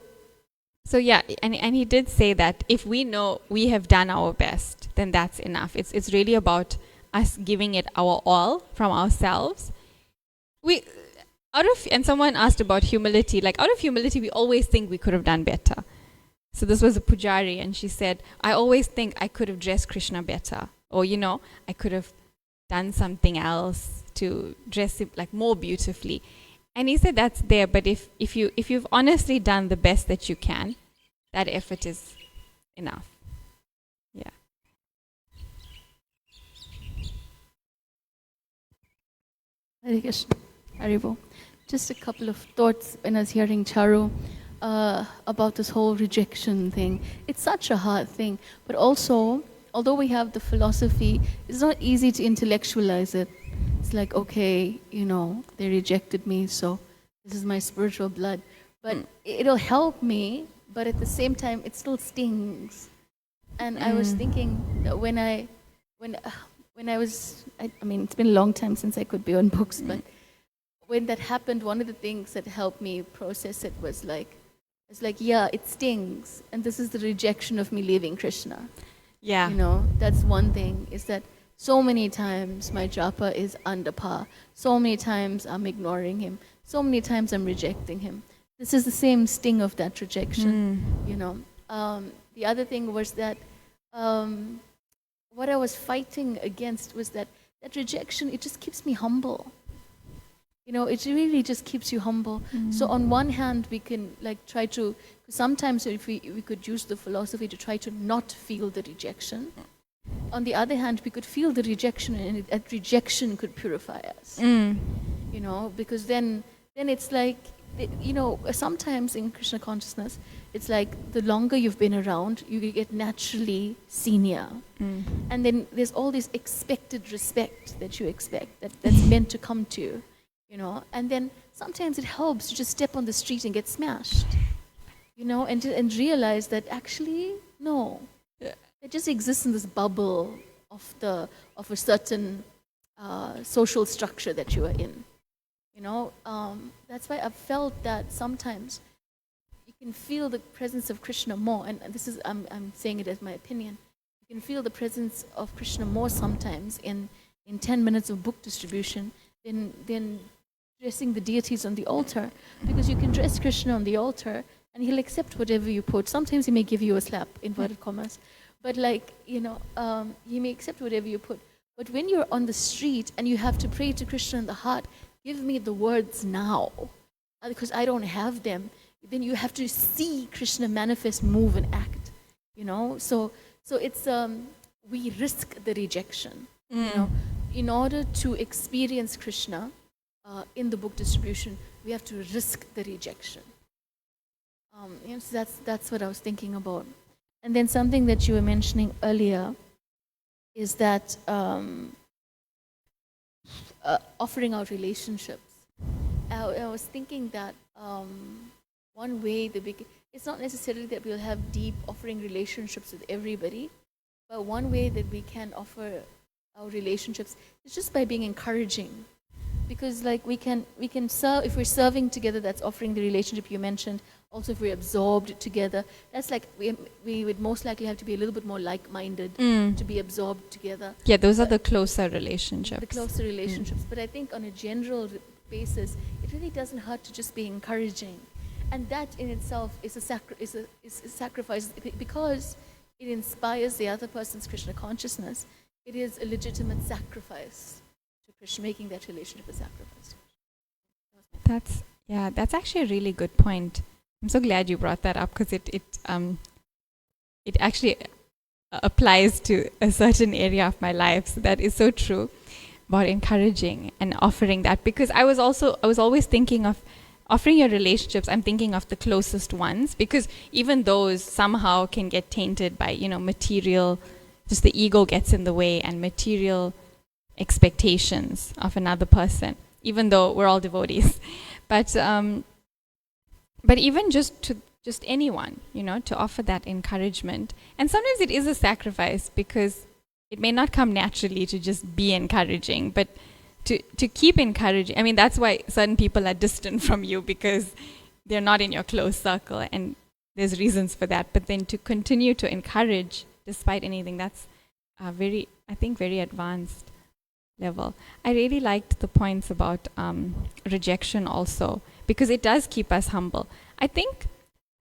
yeah, and he did say that if we know we have done our best, then that's enough. It's really about us giving it our all from ourselves. And someone asked about humility. Like out of humility, we always think we could have done better. So this was a pujari, and she said, I always think I could have dressed Krishna better, or I could have done something else to dress him like more beautifully. And he said that's there, but if you've honestly done the best that you can, that effort is enough. Yeah. Hare Krishna. Haribo. Just a couple of thoughts when I was hearing Charu about this whole rejection thing. It's such a hard thing, but also, although we have the philosophy, it's not easy to intellectualize it. It's like, okay, they rejected me, so this is my spiritual blood. But it'll help me, but at the same time, it still stings. And I was thinking that when I was, I mean, it's been a long time since I could be on books, but when that happened, one of the things that helped me process it was like, yeah, it stings, and this is the rejection of me leaving Krishna. Yeah. That's one thing, is that so many times my japa is under par. So many times I'm ignoring him. So many times I'm rejecting him. This is the same sting of that rejection, The other thing was that what I was fighting against was that rejection, it just keeps me humble. It really just keeps you humble. So on one hand, we can try to, sometimes if we could use the philosophy to try to not feel the rejection. On the other hand, we could feel the rejection, and that rejection could purify us. Because then it's like, sometimes in Krishna consciousness, it's like the longer you've been around, you get naturally senior. And then there's all this expected respect that you expect, that's meant to come to you. And then sometimes it helps to just step on the street and get smashed, and realize that actually, no, it just exists in this bubble of a certain social structure that you are in. That's why I've felt that sometimes you can feel the presence of Krishna more, and this is, I'm saying it as my opinion, you can feel the presence of Krishna more sometimes in 10 minutes of book distribution than dressing the deities on the altar, because you can dress Krishna on the altar and he'll accept whatever you put. Sometimes he may give you a slap, inverted commas, but he may accept whatever you put. But when you're on the street and you have to pray to Krishna in the heart, give me the words now, because I don't have them. then you have to see Krishna manifest, move, and act. So it's we risk the rejection. In order to experience Krishna in the book distribution, we have to risk the rejection. So that's what I was thinking about. And then something that you were mentioning earlier is that offering out relationships. I was thinking that one way it's not necessarily that we'll have deep offering relationships with everybody, but one way that we can offer our relationships is just by being encouraging. Because like we can serve, if we're serving together, that's offering the relationship you mentioned. Also, if we're absorbed together, that's like we would most likely have to be a little bit more like-minded to be absorbed together. Yeah, those are the closer relationships. The closer relationships. But I think on a general basis, it really doesn't hurt to just be encouraging. And that in itself is a sacrifice, because it inspires the other person's Krishna consciousness. It is a legitimate sacrifice to Krishna, making that relationship a sacrifice. That's actually a really good point. I'm so glad you brought that up, because it actually applies to a certain area of my life. So that is so true about encouraging and offering that, because I was always thinking of offering your relationships. I'm thinking of the closest ones, because even those somehow can get tainted by material. Just the ego gets in the way, and material expectations of another person, even though we're all devotees. But even just anyone, to offer that encouragement. And sometimes it is a sacrifice, because it may not come naturally to just be encouraging, but to keep encouraging. I mean, that's why certain people are distant from you, because they're not in your close circle, and there's reasons for that. But then to continue to encourage despite anything, that's very advanced level. I really liked the points about rejection also, because it does keep us humble. I think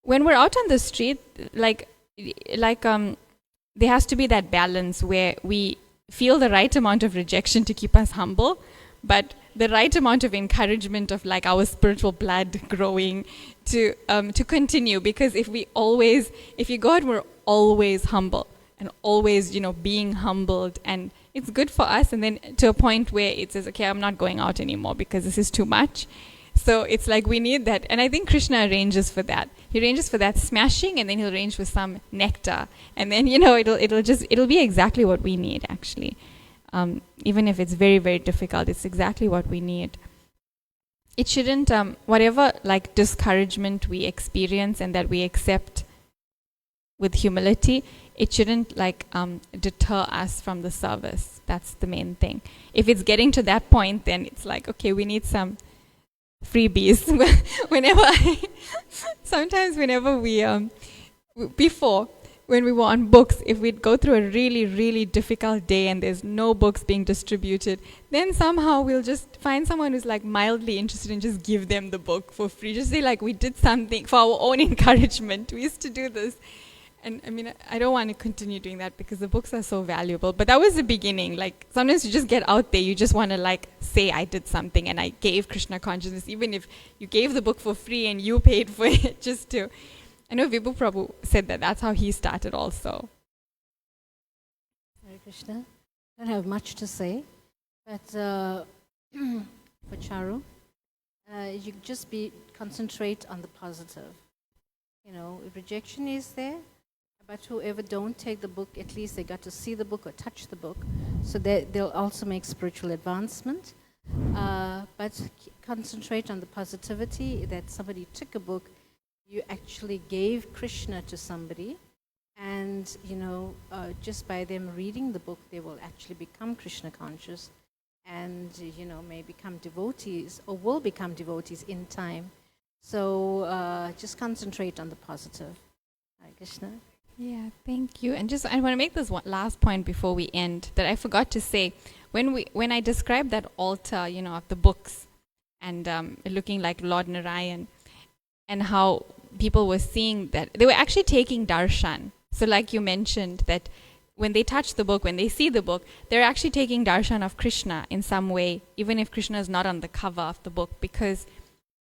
when we're out on the street, like there has to be that balance where we feel the right amount of rejection to keep us humble, but the right amount of encouragement of like our spiritual blood growing to continue. Because if you go out, we're always humble and always, being humbled, and it's good for us. And then to a point where it says, okay, I'm not going out anymore because this is too much. So it's like we need that. And I think Krishna arranges for that. He arranges for that smashing, and then he'll arrange for some nectar. And then, it'll be exactly what we need, actually. Even if it's very, very difficult, it's exactly what we need. It shouldn't, whatever like discouragement we experience and that we accept with humility, it shouldn't like deter us from the service. That's the main thing. If it's getting to that point, then it's like, okay, we need some freebies. Sometimes whenever we, before, when we were on books, if we'd go through a really, really difficult day and there's no books being distributed, then somehow we'll just find someone who's like mildly interested and just give them the book for free. Just say like, we did something for our own encouragement. We used to do this. And I mean, I don't want to continue doing that because the books are so valuable. But that was the beginning. Like sometimes you just get out there, you just want to like say I did something and I gave Krishna consciousness, even if you gave the book for free and you paid for it just to. I know Vibhu Prabhu said that that's how he started also. Hare Krishna. I don't have much to say, but for Charu, you just concentrate on the positive. Rejection is there, but whoever don't take the book, at least they got to see the book or touch the book, so they'll also make spiritual advancement. But concentrate on the positivity that somebody took a book, you actually gave Krishna to somebody, and just by them reading the book, they will actually become Krishna conscious, and may become devotees or will become devotees in time. So just concentrate on the positive. Hare Krishna. Yeah, thank you. And I want to make this one last point before we end that I forgot to say. When I described that altar, of the books, and looking like Lord Narayan, and how people were seeing that, they were actually taking darshan. So like you mentioned, that when they touch the book, when they see the book, they're actually taking darshan of Krishna in some way, even if Krishna is not on the cover of the book, because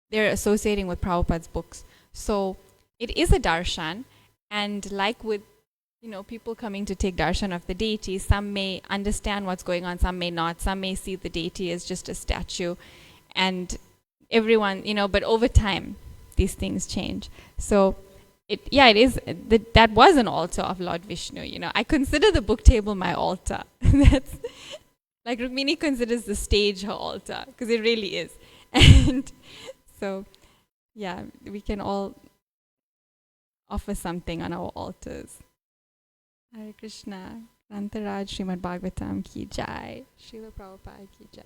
they're associating with Prabhupada's books. So it is a darshan, and like with people coming to take darshan of the deity, some may understand what's going on, some may not. Some may see the deity as just a statue, and everyone, but over time, these things change. So it is that was an altar of Lord Vishnu. I consider the book table my altar. That's like Rukmini considers the stage her altar, because it really is. And so, yeah, we can all offer something on our altars. Hare Krishna. Rantaraj Srimad Bhagavatam ki jai. Srila Prabhupada ki jai.